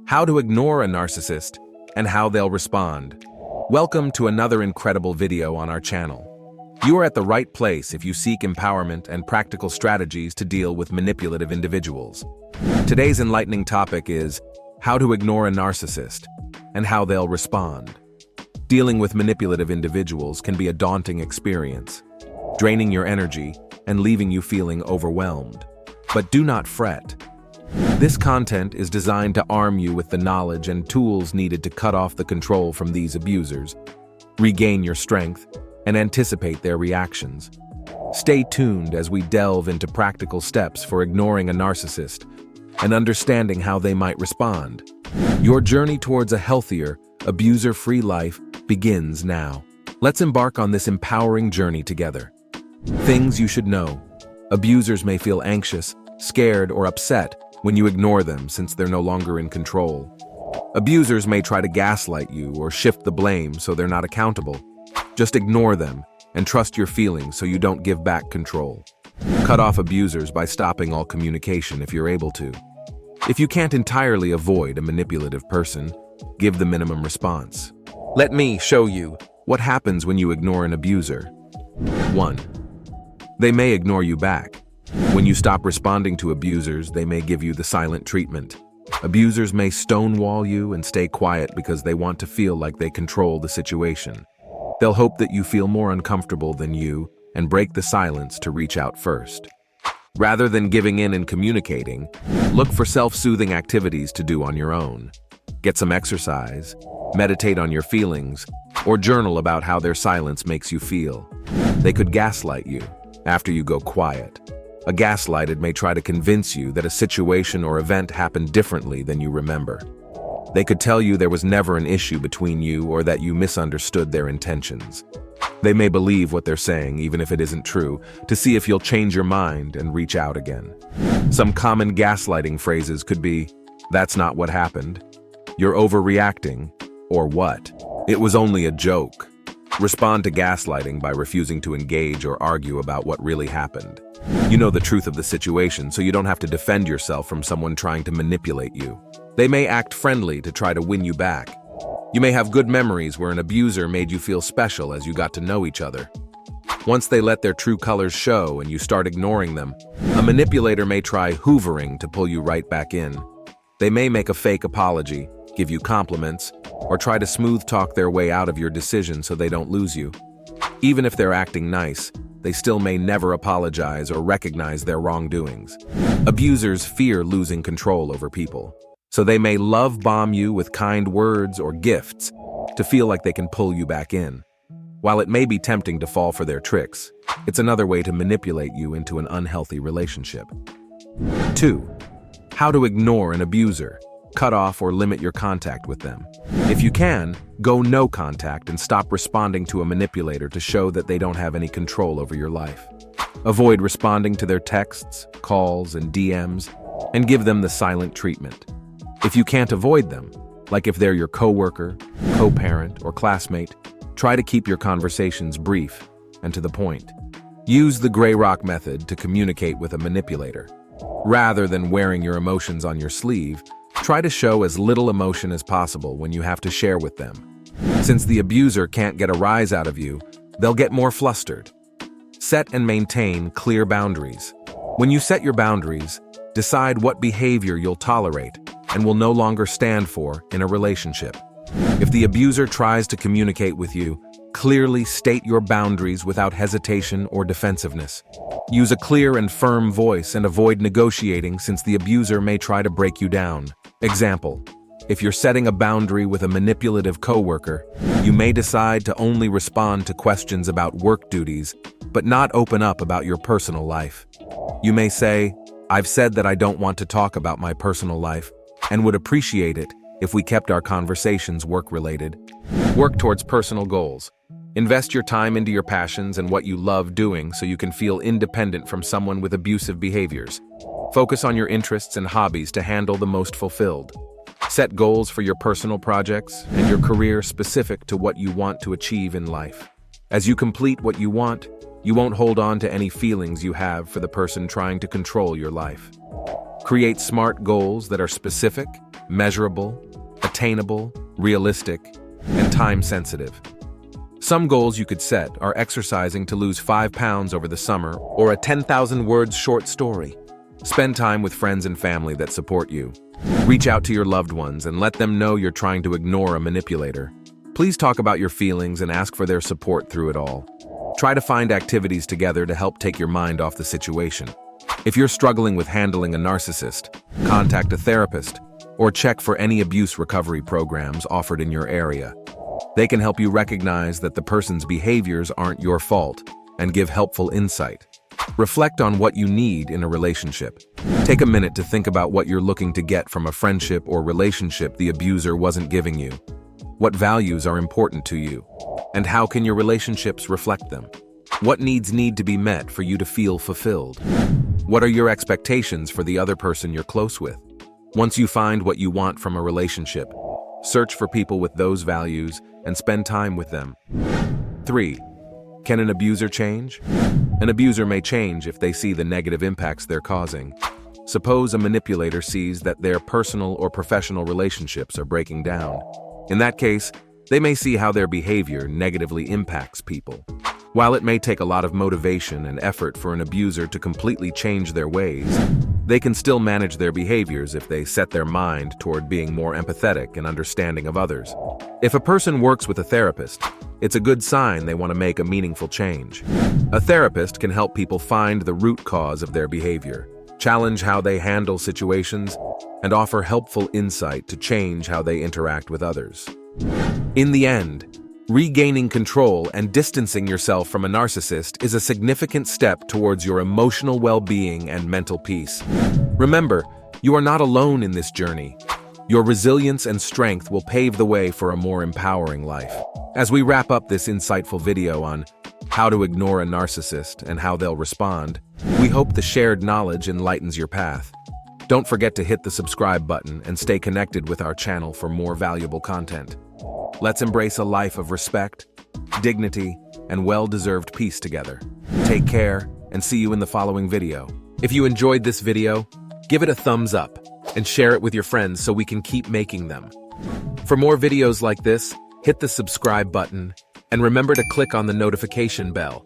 How to ignore a narcissist and how they'll respond. Welcome to another incredible video on our channel. You are at the right place if you seek empowerment and practical strategies to deal with manipulative individuals. Today's enlightening topic is how to ignore a narcissist and how they'll respond. Dealing with manipulative individuals can be a daunting experience, draining your energy and leaving you feeling overwhelmed. But do not fret. This content is designed to arm you with the knowledge and tools needed to cut off the control from these abusers, regain your strength, and anticipate their reactions. Stay tuned as we delve into practical steps for ignoring a narcissist and understanding how they might respond. Your journey towards a healthier, abuser-free life begins now. Let's embark on this empowering journey together. Things you should know. Abusers may feel anxious, scared, or upset when you ignore them since they're no longer in control. Abusers may try to gaslight you or shift the blame so they're not accountable. Just ignore them and trust your feelings so you don't give back control. Cut off abusers by stopping all communication if you're able to. If you can't entirely avoid a manipulative person, give the minimum response. Let me show you what happens when you ignore an abuser. 1. They may ignore you back. When you stop responding to abusers, they may give you the silent treatment. Abusers may stonewall you and stay quiet because they want to feel like they control the situation. They'll hope that you feel more uncomfortable than you and break the silence to reach out first. Rather than giving in and communicating, look for self-soothing activities to do on your own. Get some exercise, meditate on your feelings, or journal about how their silence makes you feel. They could gaslight you after you go quiet. A gaslighted may try to convince you that a situation or event happened differently than you remember. They could tell you there was never an issue between you or that you misunderstood their intentions. They may believe what they're saying, even if it isn't true, to see if you'll change your mind and reach out again. Some common gaslighting phrases could be, "That's not what happened," "You're overreacting," or "What? It was only a joke." Respond to gaslighting by refusing to engage or argue about what really happened. You know the truth of the situation, so you don't have to defend yourself from someone trying to manipulate you. They may act friendly to try to win you back. You may have good memories where an abuser made you feel special as you got to know each other. Once they let their true colors show and you start ignoring them, a manipulator may try hoovering to pull you right back in. They may make a fake apology, give you compliments, or try to smooth talk their way out of your decision so they don't lose you. Even if they're acting nice, they still may never apologize or recognize their wrongdoings. Abusers fear losing control over people, so they may love bomb you with kind words or gifts to feel like they can pull you back in. While it may be tempting to fall for their tricks, it's another way to manipulate you into an unhealthy relationship. 2. How to ignore an abuser. Cut off or limit your contact with them. If you can, go no contact and stop responding to a manipulator to show that they don't have any control over your life. Avoid responding to their texts, calls, and DMs, and give them the silent treatment. If you can't avoid them, like if they're your coworker, co-parent, or classmate, try to keep your conversations brief and to the point. Use the gray rock method to communicate with a manipulator. Rather than wearing your emotions on your sleeve, try to show as little emotion as possible when you have to share with them. Since the abuser can't get a rise out of you, they'll get more flustered. Set and maintain clear boundaries. When you set your boundaries, decide what behavior you'll tolerate and will no longer stand for in a relationship. If the abuser tries to communicate with you, clearly state your boundaries without hesitation or defensiveness. Use a clear and firm voice and avoid negotiating since the abuser may try to break you down. Example: if you're setting a boundary with a manipulative coworker, you may decide to only respond to questions about work duties, but not open up about your personal life. You may say, "I've said that I don't want to talk about my personal life and would appreciate it if we kept our conversations work-related." Work towards personal goals. Invest your time into your passions and what you love doing so you can feel independent from someone with abusive behaviors. Focus on your interests and hobbies to handle the most fulfilled. Set goals for your personal projects and your career specific to what you want to achieve in life. As you complete what you want, you won't hold on to any feelings you have for the person trying to control your life. Create smart goals that are specific, measurable, attainable, realistic, and time-sensitive. Some goals you could set are exercising to lose 5 pounds over the summer or a 10,000 words short story. Spend time with friends and family that support you. Reach out to your loved ones and let them know you're trying to ignore a manipulator. Please talk about your feelings and ask for their support through it all. Try to find activities together to help take your mind off the situation. If you're struggling with handling a narcissist, contact a therapist or check for any abuse recovery programs offered in your area. They can help you recognize that the person's behaviors aren't your fault and give helpful insight. Reflect on what you need in a relationship. Take a minute to think about what you're looking to get from a friendship or relationship the abuser wasn't giving you. What values are important to you? And how can your relationships reflect them? What needs need to be met for you to feel fulfilled? What are your expectations for the other person you're close with? Once you find what you want from a relationship, search for people with those values and spend time with them. 3. Can an abuser change? An abuser may change if they see the negative impacts they're causing. Suppose a manipulator sees that their personal or professional relationships are breaking down. In that case, they may see how their behavior negatively impacts people. While it may take a lot of motivation and effort for an abuser to completely change their ways, they can still manage their behaviors if they set their mind toward being more empathetic and understanding of others. If a person works with a therapist, it's a good sign they want to make a meaningful change. A therapist can help people find the root cause of their behavior, challenge how they handle situations, and offer helpful insight to change how they interact with others. In the end, regaining control and distancing yourself from a narcissist is a significant step towards your emotional well-being and mental peace. Remember, you are not alone in this journey. Your resilience and strength will pave the way for a more empowering life. As we wrap up this insightful video on how to ignore a narcissist and how they'll respond, we hope the shared knowledge enlightens your path. Don't forget to hit the subscribe button and stay connected with our channel for more valuable content. Let's embrace a life of respect, dignity, and well-deserved peace together. Take care, and see you in the following video. If you enjoyed this video, give it a thumbs up and share it with your friends so we can keep making them. For more videos like this, hit the subscribe button and remember to click on the notification bell.